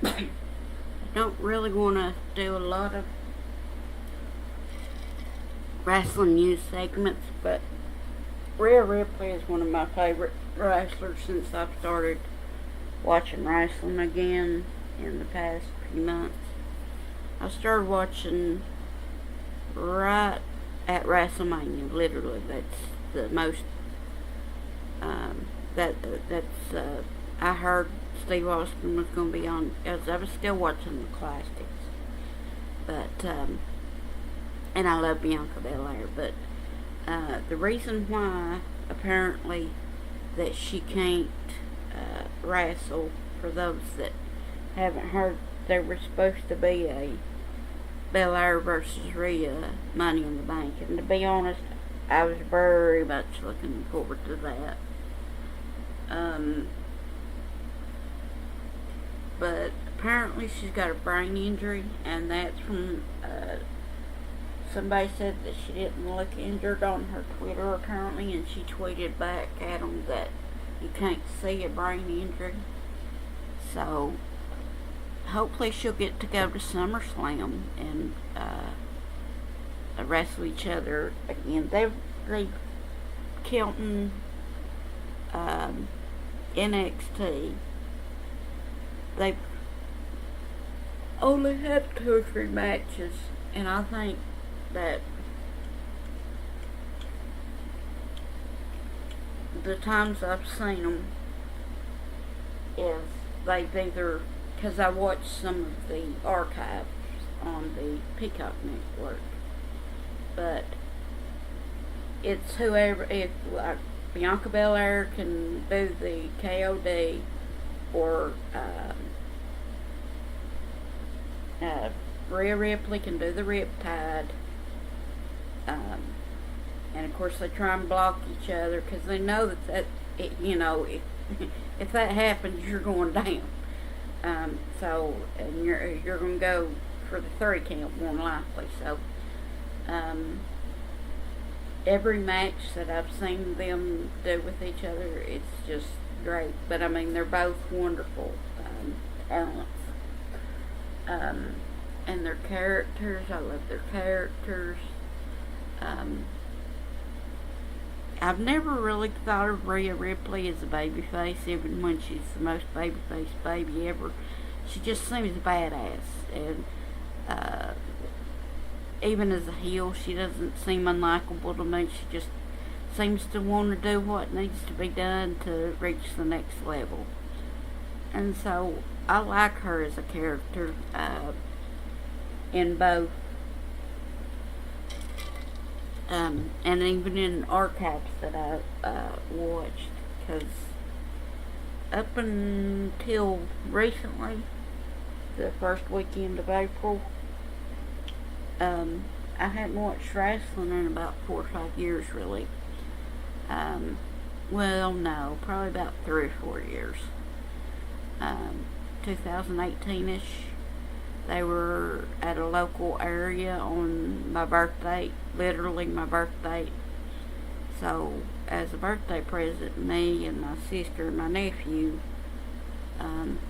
I don't really want to do a lot of wrestling news segments, but Rhea Ripley is one of my favorite wrestlers since I've started watching wrestling again in the past few months. I started watching right at WrestleMania. Literally, that's the most. That's. I heard Steve Austin was going to be on. I was still watching the classics, but and I love Bianca Belair. But the reason why apparently that she can't wrestle, for those that haven't heard, there was supposed to be a Belair versus Rhea Money in the Bank, and to be honest, I was very much looking forward to that. But apparently she's got a brain injury, and that's from somebody said that she didn't look injured on her Twitter apparently, and she tweeted back at them that you can't see a brain injury. So hopefully she'll get to go to SummerSlam and wrestle each other again. They've counting NXT. They've only had 2 or 3 matches, and I think that the times I've seen them is they've either, because I watched some of the archives on the Peacock Network, but it's whoever, if like Bianca Belair can do the KOD, or Rhea Ripley can do the Riptide, and of course they try and block each other because they know that if that happens, you're going down. And you're going to go for the 30 count more than likely. So every match that I've seen them do with each other, it's just great. But I mean, they're both wonderful talents. And their characters, I love their characters. I've never really thought of Rhea Ripley as a babyface, even when she's the most babyface baby ever. She just seems badass, and even as a heel, she doesn't seem unlikable to me. She just seems to want to do what needs to be done to reach the next level. And so I like her as a character in both. And even in archives that I watched, because up until recently, the first weekend of April, I hadn't watched wrestling in about 4 or 5 years, really. Well, no, probably about 3 or 4 years. 2018-ish, they were at a local area on my birthday, literally my birthday. So, as a birthday present, me and my sister and my nephew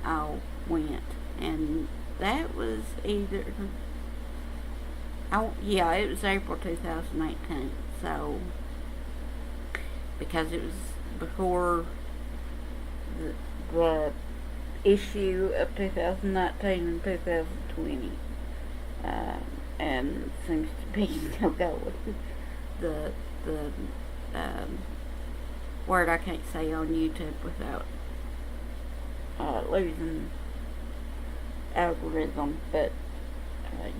all went. And that was either, it was April 2018. So, because it was before the issue of 2019 and 2020, and seems to be still going. The word I can't say on YouTube without losing algorithm, but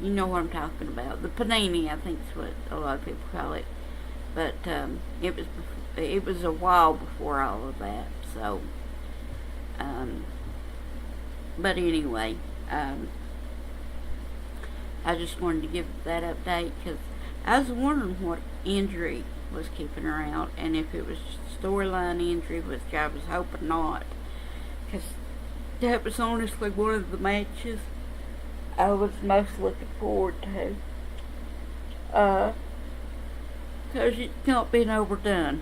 you know what I'm talking about. The panini, I think, is what a lot of people call it. But it was a while before all of that. So, but anyway, I just wanted to give that update because I was wondering what injury was keeping her out, and if it was storyline injury, which I was hoping not, because that was honestly one of the matches I was most looking forward to, because it's not been overdone.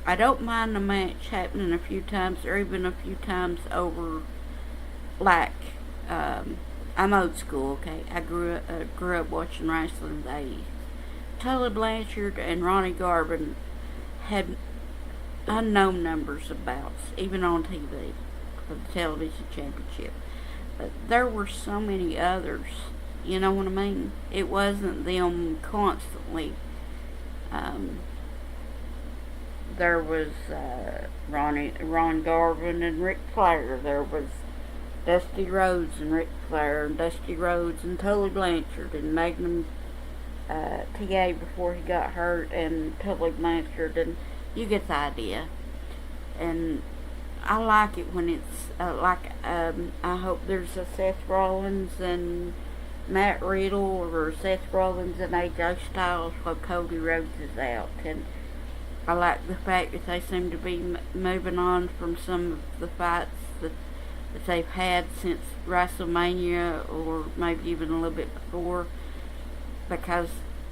I don't mind the match happening a few times, or even a few times over, like I'm old school, okay? I grew up watching wrestling in the 80s. Tully Blanchard and Ronnie Garvin had unknown numbers of bouts, even on TV, for the television championship. But there were so many others, you know what I mean? It wasn't them constantly. There was Ron Garvin and Ric Flair. There was Dusty Rhodes and Ric Flair, and Dusty Rhodes and Tully Blanchard, and Magnum TA before he got hurt, and Tully Blanchard, and you get the idea. And I like it when it's I hope there's a Seth Rollins and Matt Riddle, or Seth Rollins and AJ Styles while Cody Rhodes is out. And I like the fact that they seem to be moving on from some of the fights that they've had since WrestleMania, or maybe even a little bit before, because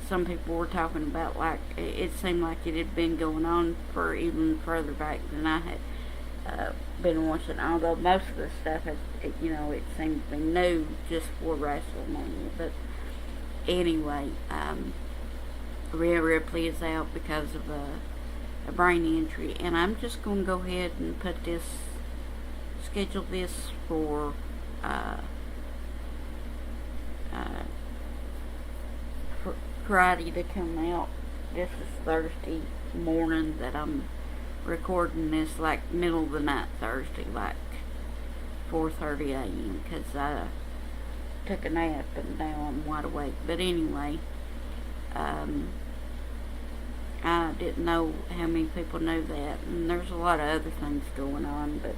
some people were talking about, like, it seemed like it had been going on for even further back than I had been watching, although most of the stuff has, it seemed to be new just for WrestleMania. But anyway, Rhea Ripley is out because of a brain injury, and I'm just going to go ahead and schedule this for Friday to come out. This is Thursday morning that I'm recording this, like middle of the night Thursday, like 4:30 a.m. because I took a nap and now I'm wide awake. But anyway, I didn't know how many people knew that, and there's a lot of other things going on, but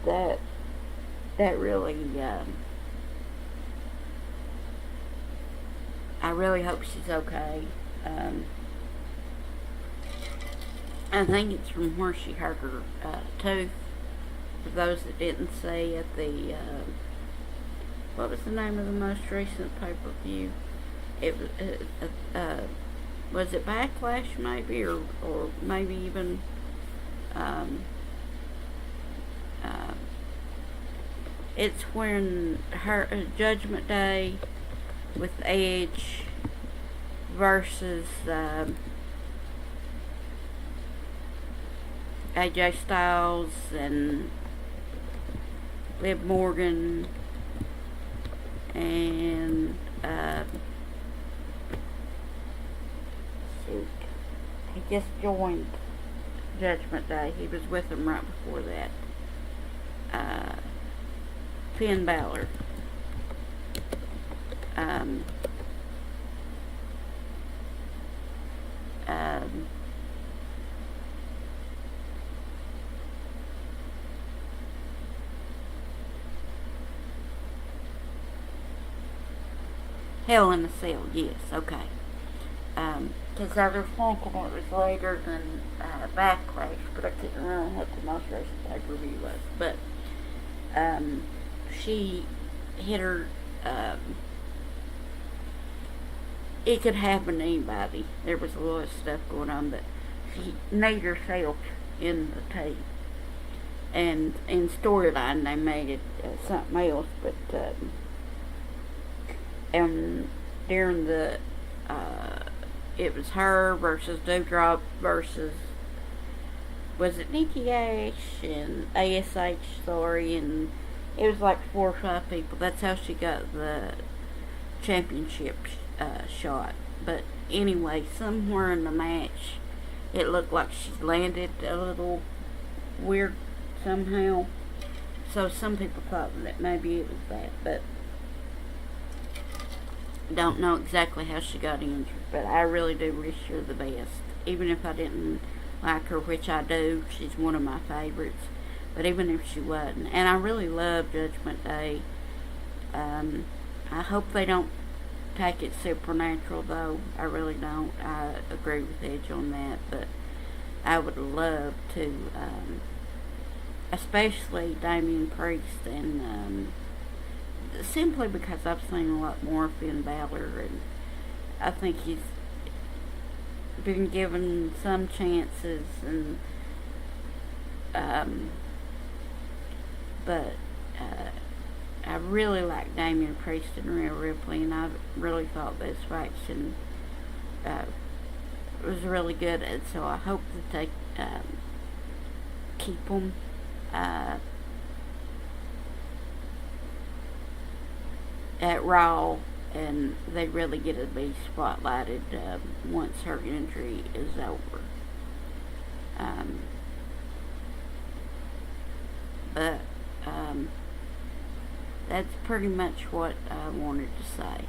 that really, I really hope she's okay. I think it's from where she hurt her tooth. For those that didn't see at the, what was the name of the most recent pay-per-view? Was it Backlash maybe, or maybe even, it's when her Judgment Day with Edge versus AJ Styles and Liv Morgan and he just joined Judgment Day. He was with them right before that. Finn Balor. Hell in a Cell, yes, okay. Because I was thinking it was later than Backlash, but I couldn't remember what the most recent pay-per-view was. But she hit her. It could happen to anybody. There was a lot of stuff going on, but she kneed herself in the tape. And in storyline, they made it something else, but and during the it was her versus Doudrop versus, was it Nikki Ash and ASH, sorry, and it was like 4 or 5 people. That's how she got the championship shot. But anyway, somewhere in the match, it looked like she landed a little weird somehow. So some people thought that maybe it was that, but don't know exactly how she got injured. But I really do wish her the best. Even if I didn't like her, which I do, she's one of my favorites. But even if she wasn't, and I really love Judgment Day. I hope they don't take it supernatural, though. I really don't. I agree with Edge on that, but I would love to, especially Damian Priest, and simply because I've seen a lot more of Finn Balor, and I think he's been given some chances, and but I really like Damien Priest and Rhea Ripley, and I really thought this faction was really good, and so I hope that they keep them. At Raw, and they really get to be spotlighted once her injury is over. But that's pretty much what I wanted to say.